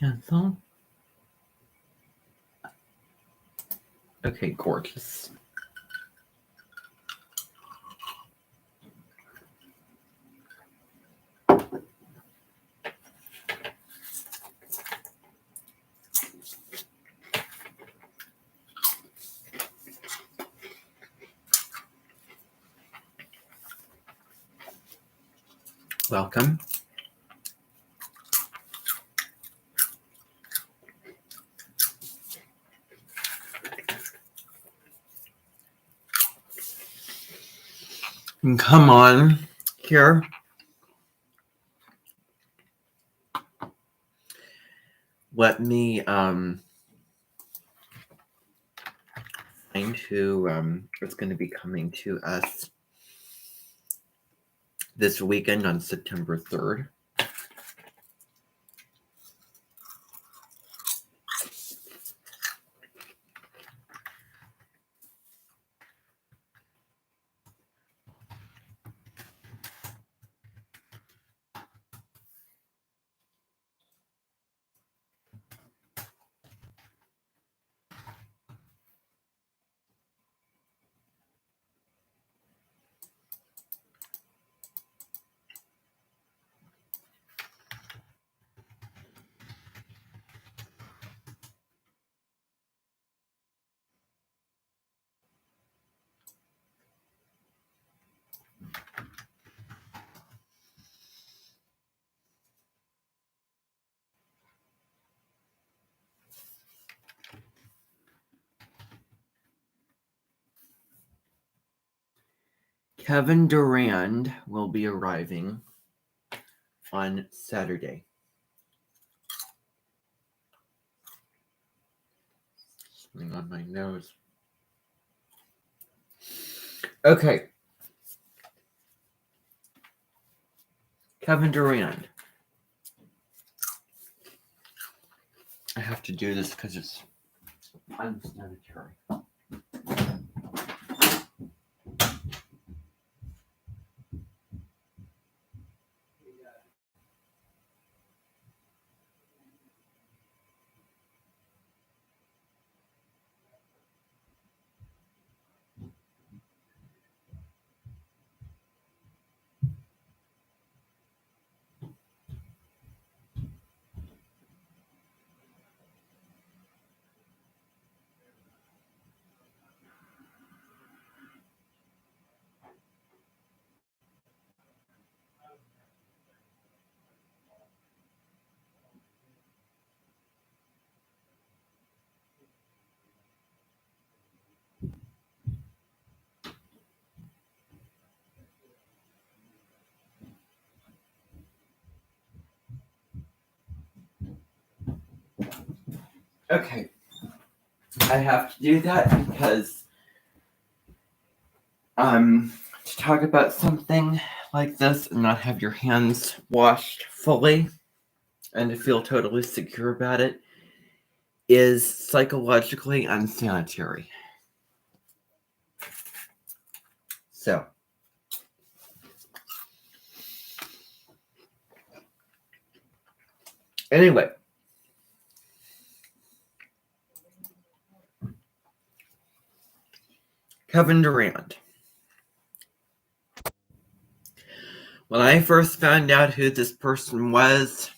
Cancel. Okay, gorgeous. Welcome. And come on here. Let me find who is going to be coming to us this weekend on September 3rd. Kevin Durand will be arriving on Saturday. Something on my nose. Okay. Kevin Durand. I have to do this because it's unsanitary. Okay. I have to do that because to talk about something like this and not have your hands washed fully and to feel totally secure about it is psychologically unsanitary. So, anyway, Kevin Durand. When I first found out who this person was,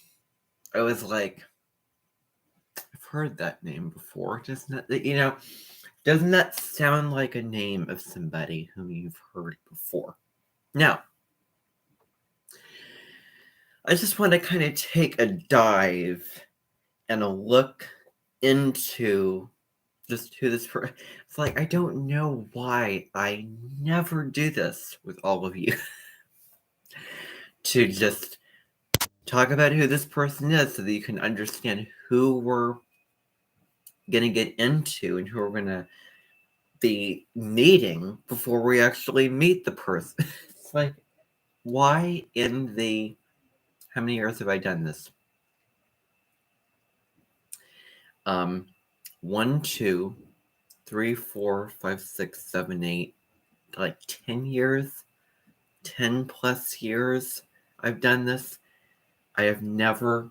I was like, I've heard that name before. Doesn't that sound like a name of somebody whom you've heard before? Now, I just want to kind of take a dive and a look into just who this person. It's like, I don't know why I never do this with all of you. To just talk about who this person is so that you can understand who we're going to get into and who we're going to be meeting before we actually meet the person. It's like, why in the... How many years have I done this? 1, 2, 3, 4, 5, 6, 7, 8, like 10 years, 10 plus years I've done this. I have never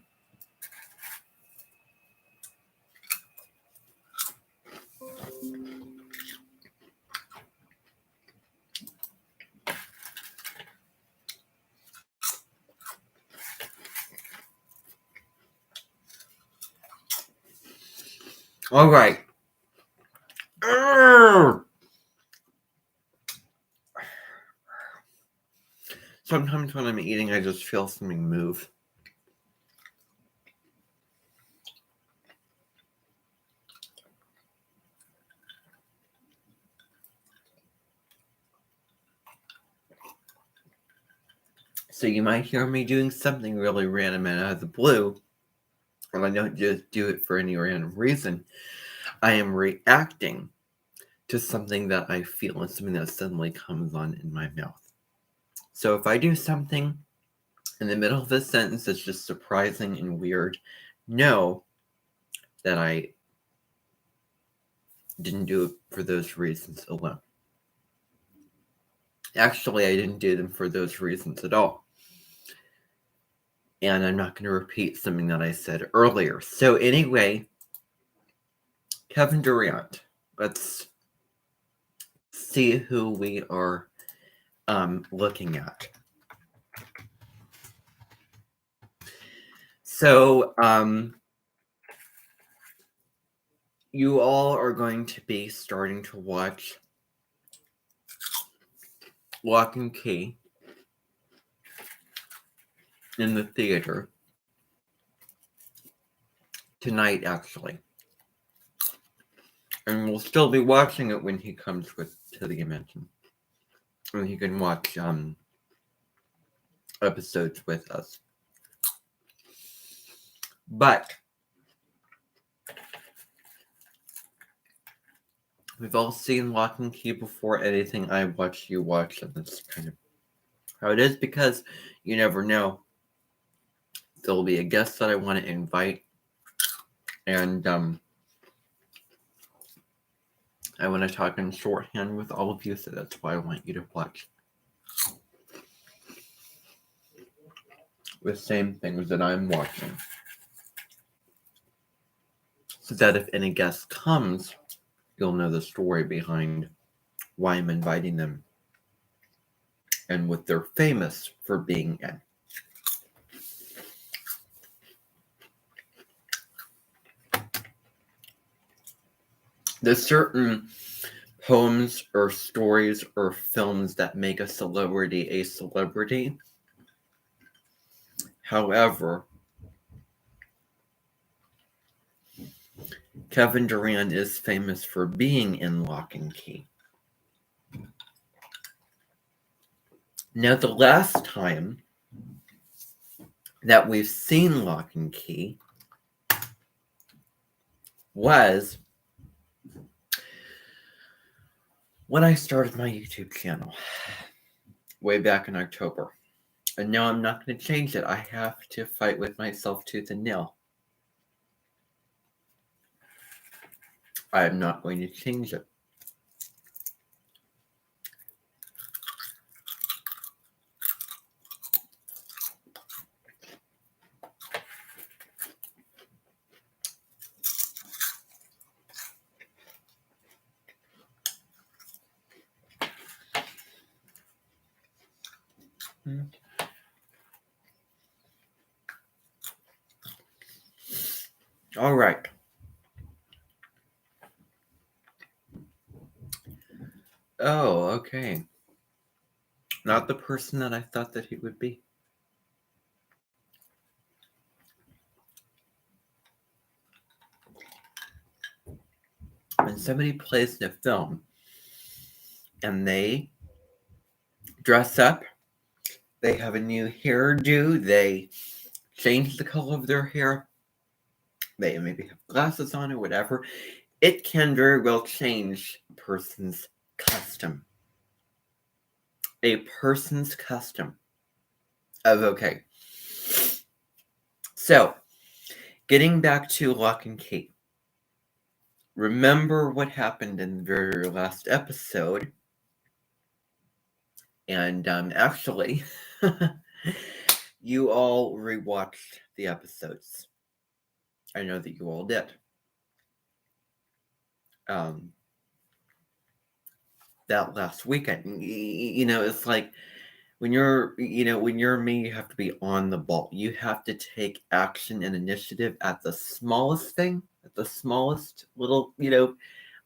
All right. Sometimes when I'm eating, I just feel something move. So you might hear me doing something really random and out of the blue, and I don't just do it for any random reason. I am reacting to something that I feel and something that suddenly comes on in my mouth. So if I do something in the middle of a sentence that's just surprising and weird, know that I didn't do it for those reasons alone. Actually, I didn't do them for those reasons at all. And I'm not going to repeat something that I said earlier. So anyway, Kevin Durant. Let's see who we are looking at. So you all are going to be starting to watch Lock and Key in the theater tonight, actually. And we'll still be watching it when he comes to the Amenten. And he can watch episodes with us. But we've all seen Lock and Key before. Anything I watch, you watch, and that's kind of how it is, because you never know. There'll be a guest that I want to invite, and I want to talk in shorthand with all of you, so that's why I want you to watch the same things that I'm watching, so that if any guest comes, you'll know the story behind why I'm inviting them and what they're famous for being in. There's certain poems or stories or films that make a celebrity a celebrity. However, Kevin Durant is famous for being in Lock and Key. Now, the last time that we've seen Lock and Key was when I started my YouTube channel way back in October. And now I'm not going to change it. I have to fight with myself tooth and nail. I am not going to change it. All right. Oh, okay. Not the person that I thought that he would be. When somebody plays in a film and they dress up, they have a new hairdo, they change the color of their hair, they maybe have glasses on or whatever, it can very well change a person's custom. A person's custom of, okay. So, getting back to Lock and Key. Remember what happened in the very last episode. And actually, you all rewatched the episodes. I know that you all did. That last weekend, it's like when you're me, you have to be on the ball. You have to take action and initiative at the smallest thing at the smallest little,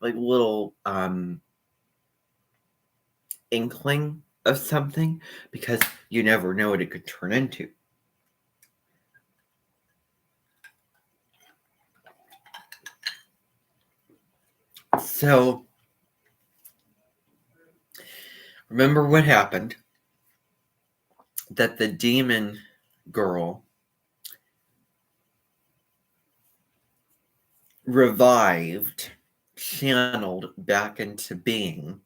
little inkling of something, because you never know what it could turn into. So, remember what happened? That the demon girl revived, channeled back into being,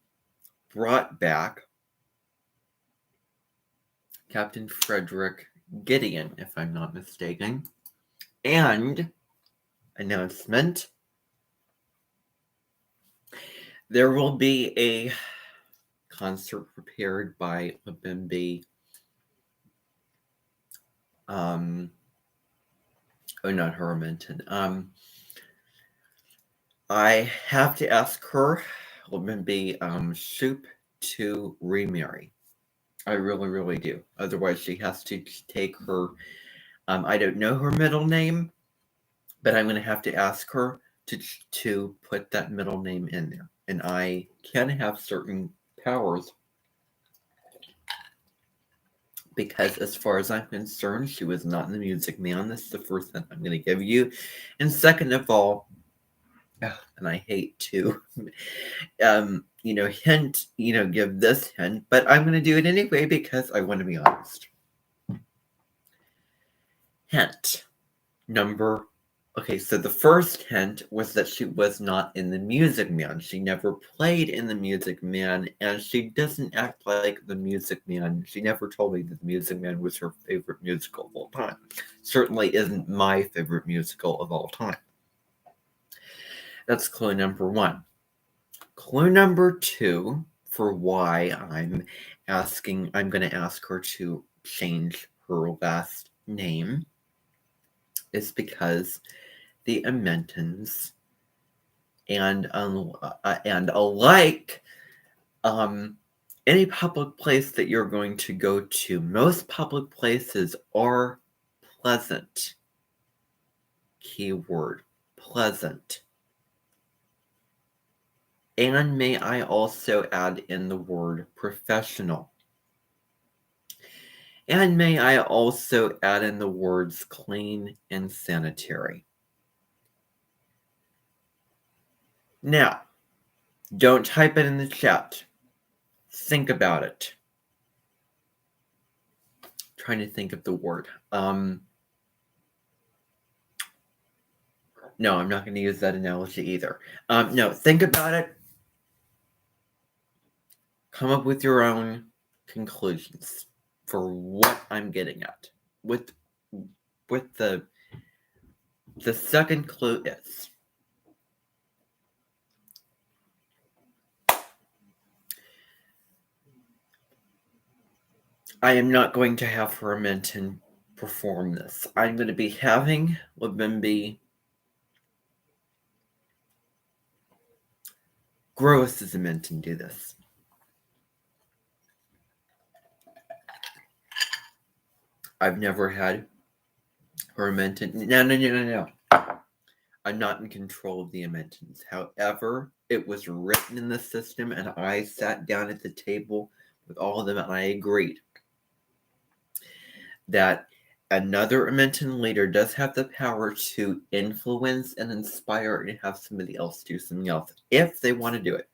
brought back Captain Frederick Gideon, if I'm not mistaken. And announcement, there will be a concert prepared by Labimbi. Not her, Amenten. I have to ask her, Labimbi Soup, to remarry. I really, really do. Otherwise, she has to take her, I don't know her middle name, but I'm going to have to ask her to put that middle name in there. And I can have certain powers, because as far as I'm concerned, she was not in the Music Man. This is the first thing I'm going to give you. And second of all, and I hate to, hint, give this hint, but I'm going to do it anyway because I want to be honest. Hint number. Okay, so the first hint was that she was not in the Music Man. She never played in the Music Man, and she doesn't act like the Music Man. She never told me that the Music Man was her favorite musical of all time. Certainly isn't my favorite musical of all time. That's clue number one. Clue number two for why I'm going to ask her to change her last name is because the Amentens and alike any public place that you're going to go to, most public places are pleasant. Keyword, pleasant. And may I also add in the word professional. And may I also add in the words clean and sanitary. Now, don't type it in the chat. Think about it. Trying to think of the word. No, I'm not going to use that analogy either. No, think about it. Come up with your own conclusions for what I'm getting at. With the second clue is I am not going to have her Amenten perform this. I'm going to be having Labimbi Gross as Amenten do this. I've never had her Amenten. No. I'm not in control of the Amentens. However, it was written in the system, and I sat down at the table with all of them, and I agreed that another Amenten leader does have the power to influence and inspire and have somebody else do something else if they want to do it.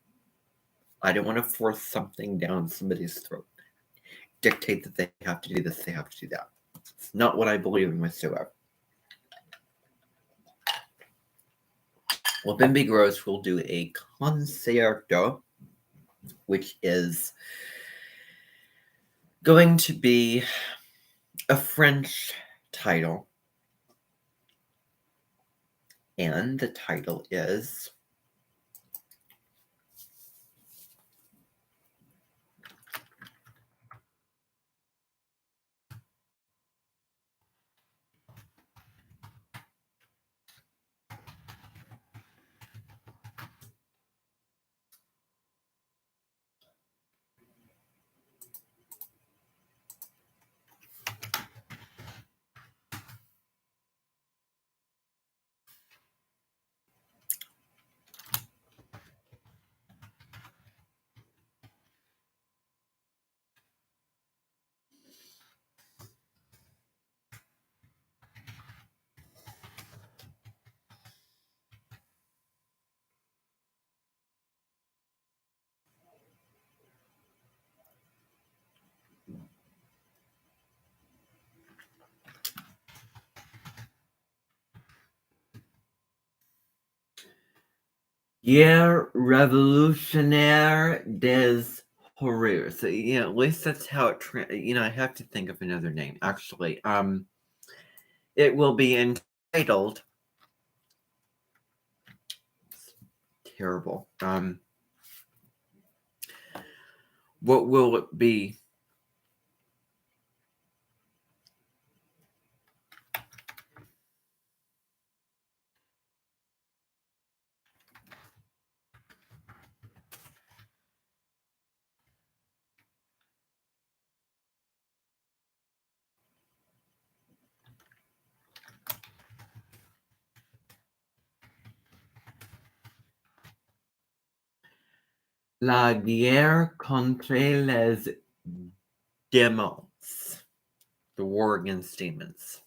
I don't want to force something down somebody's throat. Dictate that they have to do this, they have to do that. It's not what I believe in whatsoever. Well, Bimbi Gross will do a concerto, which is going to be a French title. And the title is Guerre Revolutionnaire des Horreurs. So, at least that's how it. I have to think of another name. Actually, it will be entitled. Terrible. What will it be? La guerre contre les démons. The war against demons.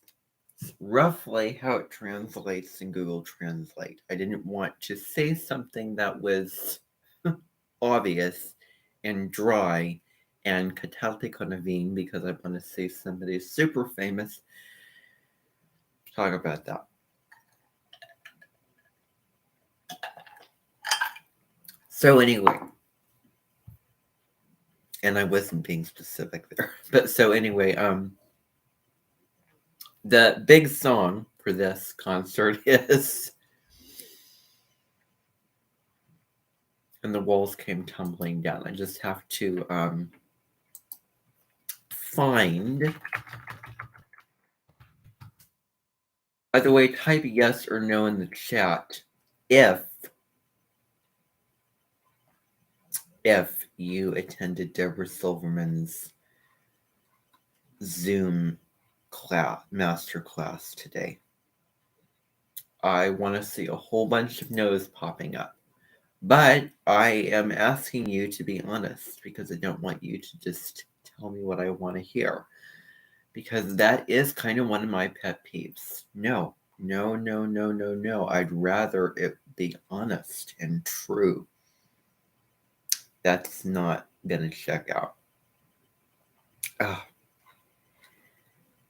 It's roughly how it translates in Google Translate. I didn't want to say something that was obvious and dry and catalytic because I want to say somebody super famous. Talk about that. So anyway, and I wasn't being specific there, but so anyway, the big song for this concert is "And the Walls Came Tumbling Down." I just have to find. By the way, type yes or no in the chat if you attended Deborah Silverman's Zoom master class today. I want to see a whole bunch of no's popping up. But I am asking you to be honest because I don't want you to just tell me what I want to hear. Because that is kind of one of my pet peeves. No. I'd rather it be honest and true. That's not going to check out.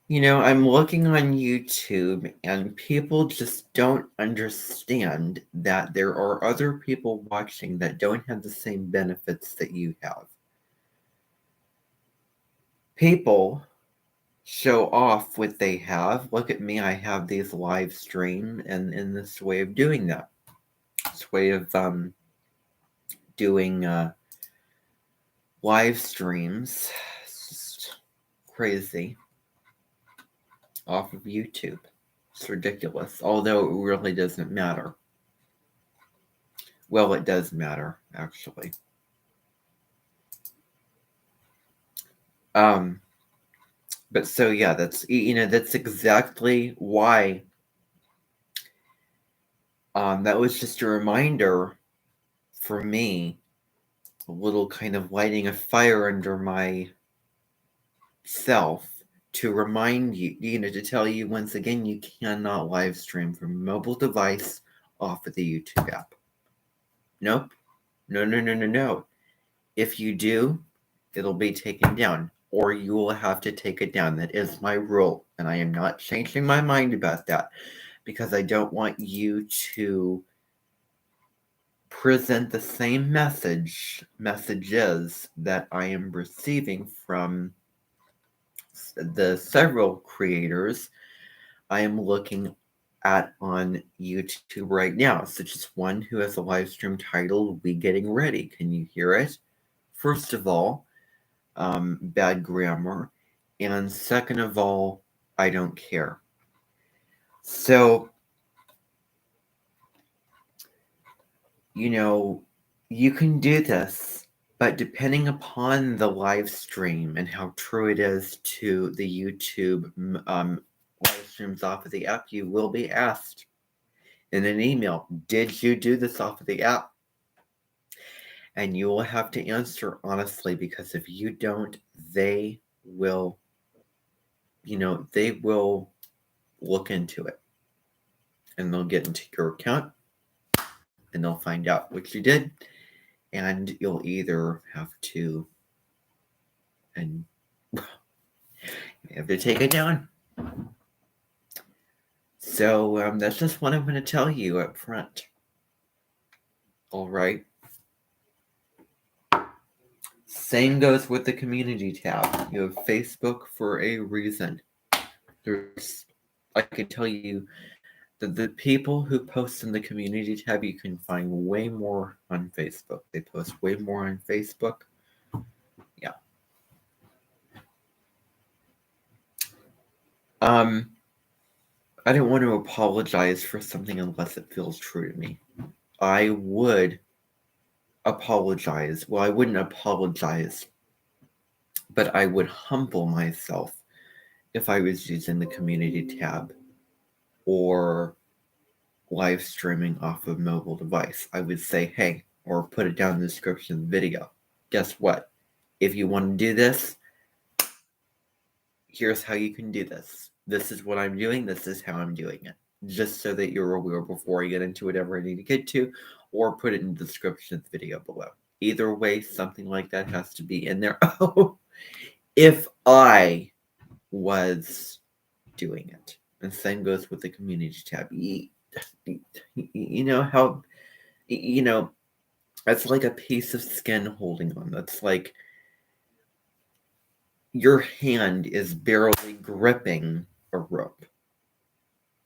I'm looking on YouTube and people just don't understand that there are other people watching that don't have the same benefits that you have. People show off what they have. Look at me, I have these live stream and in this way of doing that. This way of doing live streams. It's just crazy. Off of YouTube. It's ridiculous, although it really doesn't matter. Well, it does matter, actually. But so yeah, that's exactly why. That was just a reminder for me, a little kind of lighting a fire under my self to remind you, to tell you once again, you cannot live stream from a mobile device off of the YouTube app. Nope. No. If you do, it'll be taken down, or you will have to take it down. That is my rule, and I am not changing my mind about that because I don't want you to present the same messages that I am receiving from the several creators I am looking at on YouTube right now, such as one who has a live stream titled "We Getting Ready." Can you hear it? First of all, bad grammar, and second of all, I don't care. So, you can do this, but depending upon the live stream and how true it is to the YouTube live streams off of the app, you will be asked in an email, did you do this off of the app? And you will have to answer honestly, because if you don't, they will look into it. And they'll get into your account and they'll find out what you did. And you'll either have to take it down. So that's just what I'm going to tell you up front. All right. Same goes with the community tab. You have Facebook for a reason. I can tell you that the people who post in the community tab, you can find way more on Facebook. They post way more on Facebook. Yeah. I don't want to apologize for something unless it feels true to me. I would apologize. Well, I wouldn't apologize, but I would humble myself if I was using the community tab or live streaming off of mobile device. I would say, hey, or put it down in the description of the video. Guess what? If you want to do this, here's how you can do this. This is what I'm doing. This is how I'm doing it. Just so that you're aware before I get into whatever I need to get to, or put it in the description of the video below. Either way, something like that has to be in there. Oh, if I was doing it. And same goes with the community tab. You know how, that's like a piece of skin holding on. That's like your hand is barely gripping a rope.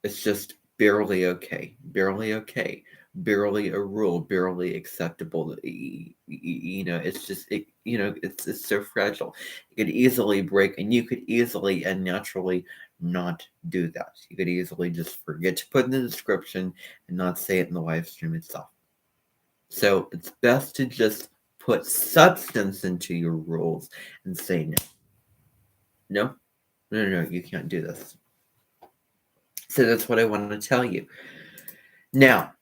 It's just barely okay. Barely okay. Barely a rule. Barely acceptable. It's just it's so fragile. It could easily break, and you could easily and naturally not do that. You could easily just forget to put in the description and not say it in the live stream itself. So it's best to just put substance into your rules and say no. No, you can't do this. So that's what I wanted to tell you. Now,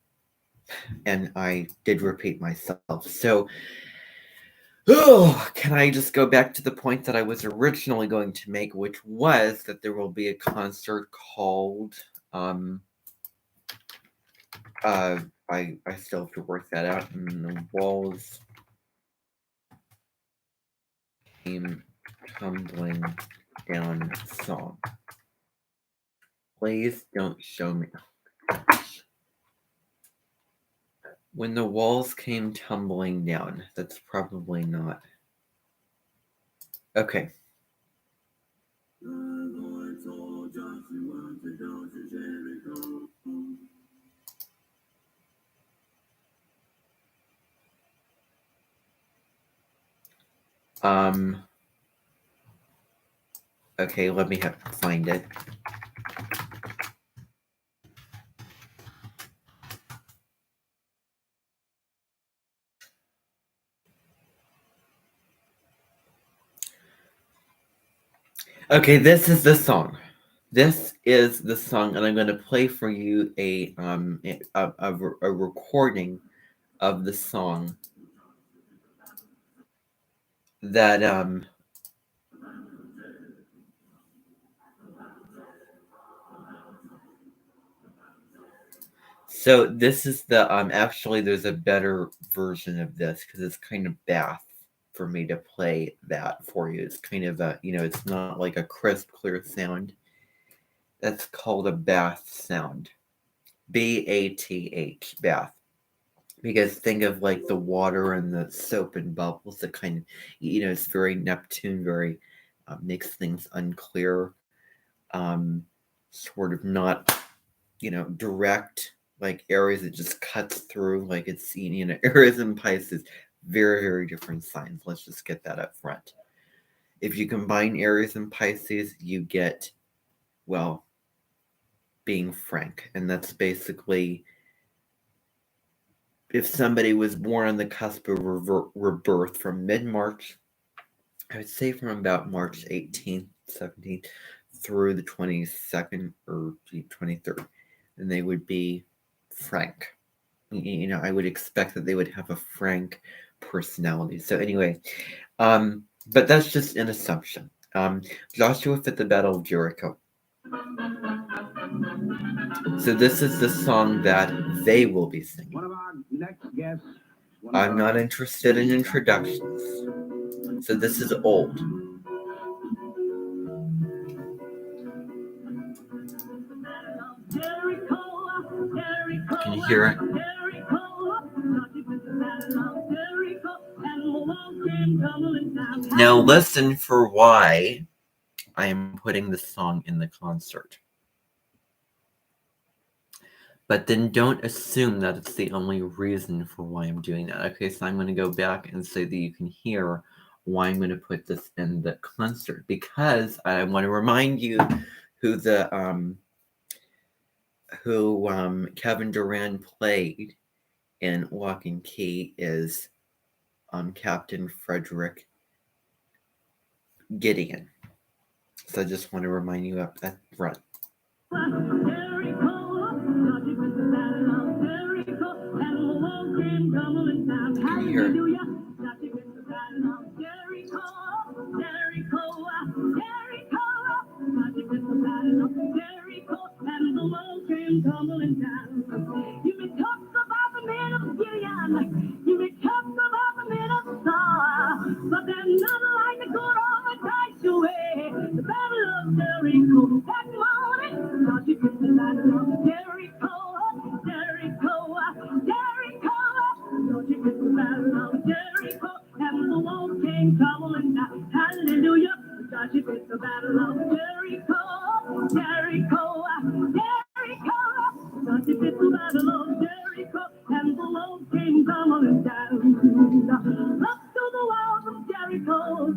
and I did repeat myself. So, can I just go back to the point that I was originally going to make, which was that there will be a concert called, I still have to work that out, and the walls came tumbling down song. Please don't show me. When the walls came tumbling down. That's probably not. Okay. Okay, let me find it. Okay, this is the song. This is the song, and I'm going to play for you a recording of the song that So this is the actually there's a better version of this because it's kind of bath for me to play that for you. It's kind of a it's not like a crisp, clear sound. That's called a bath sound. BATH, bath. Because think of like the water and the soap and bubbles that kind of it's very Neptune, very makes things unclear, sort of not direct, like Aries, it just cuts through, like it's Aries and Pisces, very, very different signs. Let's just get that up front. If you combine Aries and Pisces, you get, well, being frank. And that's basically if somebody was born on the cusp of rebirth from mid-March, I would say from about March 18th, 17th through the 22nd or 23rd, then they would be frank. I would expect that they would have a frank personality. So anyway, but that's just an assumption. Joshua fit the Battle of Jericho. So this is the song that they will be singing. I'm not interested in introductions. So this is old. Can you hear it? Now listen for why I am putting this song in the concert. But then don't assume that it's the only reason for why I'm doing that. Okay, so I'm going to go back and say that you can hear why I'm going to put this in the concert, because I want to remind you who Kevin Durant played in Lock and Key is Captain Frederick Gideon. So I just want to remind you up that front. Can you hear it? You may talk about the men of Gideon, you may talk about the men of Saul, but there's none like the good old Joshua, the battle of Jericho. That morning, God, you put the battle of Jericho, Jericho, Jericho. God, you put the battle of Jericho, and the wall came tumbling down. Hallelujah. God, you put the battle of Jericho, Jericho, Jericho. God, you put the battle of Jericho, and the wall came tumbling down. Up to the walls of Jericho,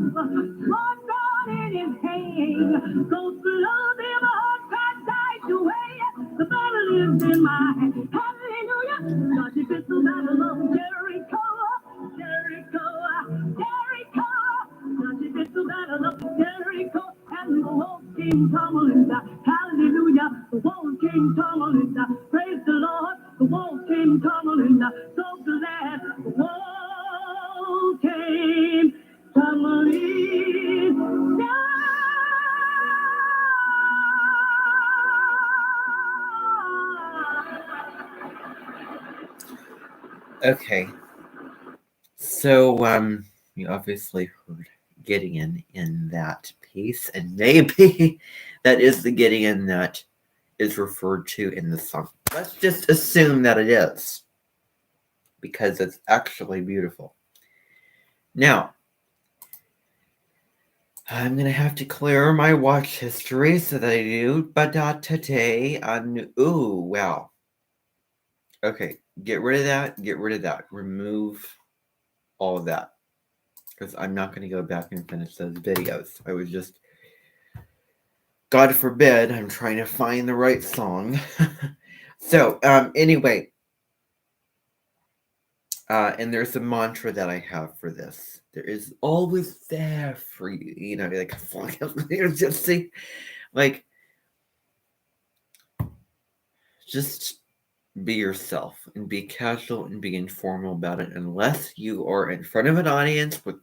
Lord God in his hand. Those who love him, a heart cry died away. The battle is in my hand. Hallelujah. God, you put the battle of Jericho, Jericho, Jericho. God, you put the battle of Jericho, and the walls came tumbling down. Hallelujah. The walls came tumbling down. Praise the Lord. The walls came tumbling down. So glad the walls came tumbling down. Okay. So, you obviously heard Gideon in that piece, and maybe that is the Gideon that is referred to in the song. Let's just assume that it is, because it's actually beautiful. Now, I'm going to have to clear my watch history so that I do, but today, ooh, wow. Okay, get rid of that, remove all of that, because I'm not going to go back and finish those videos. I was just, God forbid, I'm trying to find the right song. So, anyway, and there's a mantra that I have for this. There is always there for you. You know, like, just see, like, just be yourself and be casual and be informal about it, unless you are in front of an audience with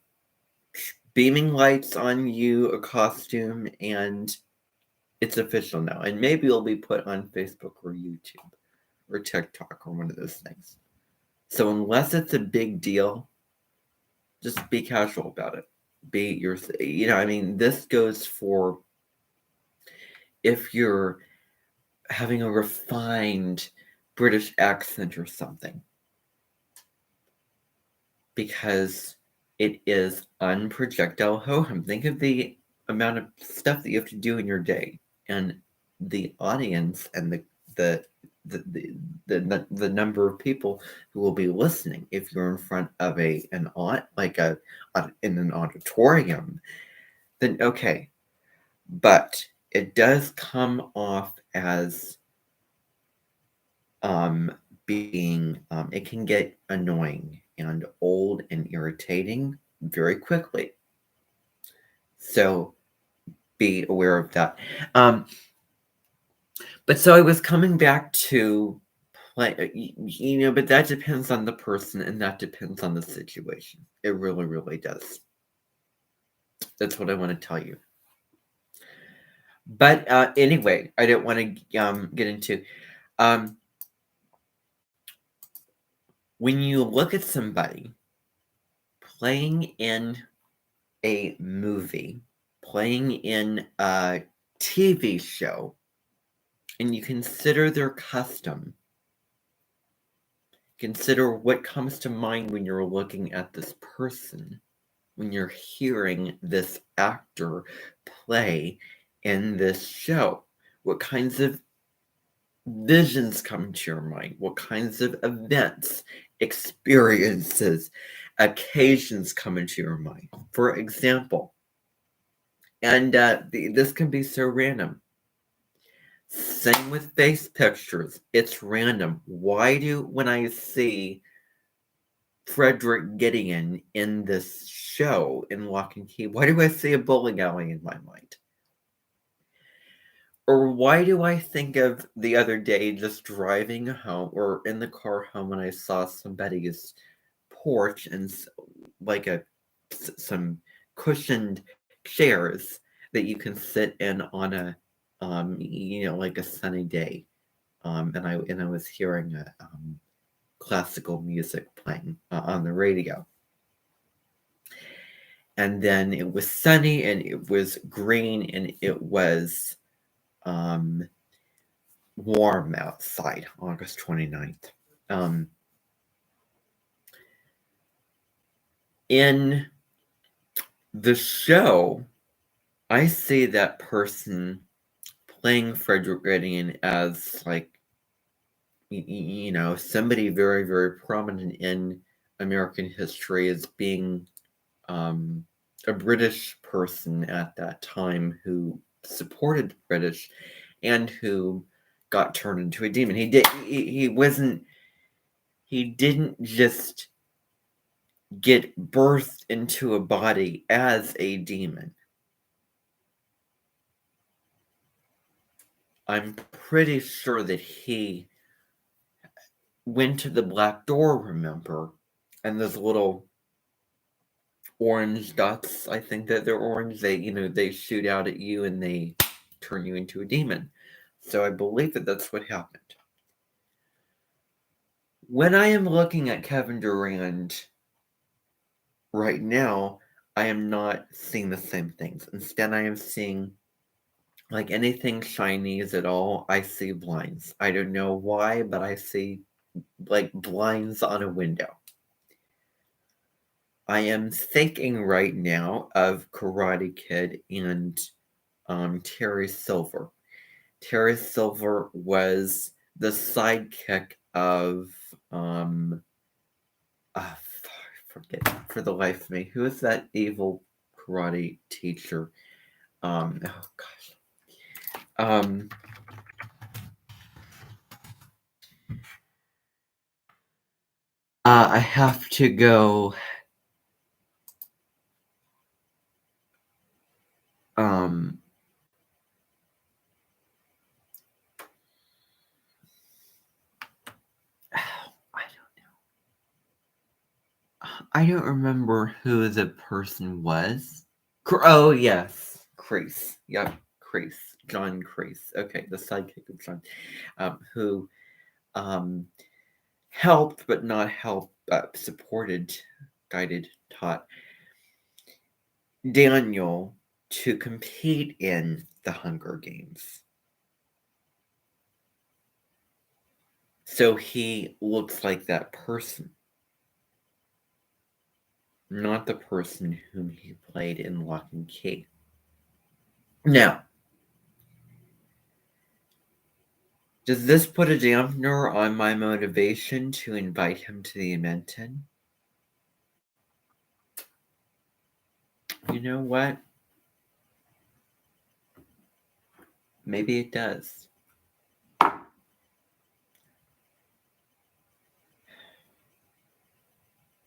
beaming lights on you, a costume, and it's official now. And maybe it'll be put on Facebook or YouTube or TikTok or one of those things. So unless it's a big deal, just be casual about it. Be your, I mean, this goes for if you're having a refined British accent or something, because it is unprojectile ho-hum. Think of the amount of stuff that you have to do in your day, and the audience and the number of people who will be listening. If you're in front of in an auditorium, then okay. But it does come off as being it can get annoying and old and irritating very quickly. So be aware of that. But so I was coming back to play, but that depends on the person and that depends on the situation. It really, really does. That's what I want to tell you. But anyway, I don't want to get into when you look at somebody playing in a movie, playing in a TV show, and you consider their custom, consider what comes to mind when you're looking at this person. when you're hearing this actor play in this show? What kinds of visions come to your mind? What kinds of events, experiences, occasions come into your mind? For example, and this can be so random. Same with face pictures. It's random. Why when I see Frederick Gideon in this show in Lock and Key, why do I see a bowling alley in my mind? Or why do I think of the other day just driving home or in the car home when I saw somebody's porch and like some cushioned chairs that you can sit in on a like a sunny day, and I was hearing a classical music playing on the radio. And then it was sunny and it was green and it was warm outside, August 29th. In the show, I see that person playing Frederick Gideon as like, somebody very, very prominent in American history as being a British person at that time who supported the British and who got turned into a demon. He didn't just get birthed into a body as a demon. I'm pretty sure that he went to the Black Door, remember? And those little orange dots, I think that they're orange, they shoot out at you and they turn you into a demon. So I believe that that's what happened. When I am looking at Kevin Durant right now, I am not seeing the same things. Instead, I am seeing, like anything Chinese at all, I see blinds. I don't know why, but I see like blinds on a window. I am thinking right now of Karate Kid and Terry Silver. Terry Silver was the sidekick of I forget for the life of me. Who is that evil karate teacher? Oh gosh. I have to go. I don't remember who the person was. Oh yes, Crease. Yep, Crease. John Crease. Okay, the sidekick of John, who helped but not helped, supported, guided, taught Daniel to compete in the Hunger Games. So he looks like that person, not the person whom he played in Lock and Key. Now, does this put a dampener on my motivation to invite him to the Amenten? You know what? Maybe it does.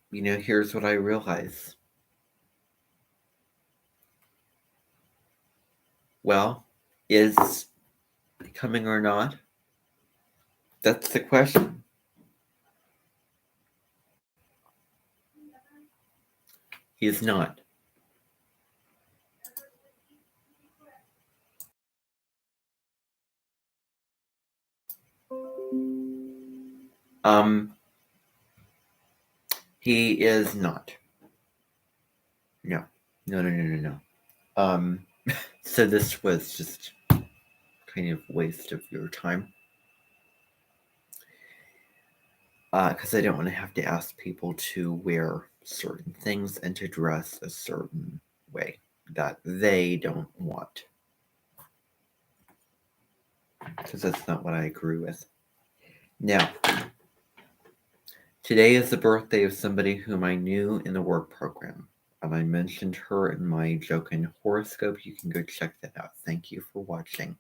Here's what I realize. Well, is he coming or not? That's the question. He's not. He is not. No. No. So this was just kind of waste of your time. Because I don't want to have to ask people to wear certain things and to dress a certain way that they don't want. Because that's not what I agree with. Now, today is the birthday of somebody whom I knew in the work program. And I mentioned her in my joke and horoscope. You can go check that out. Thank you for watching.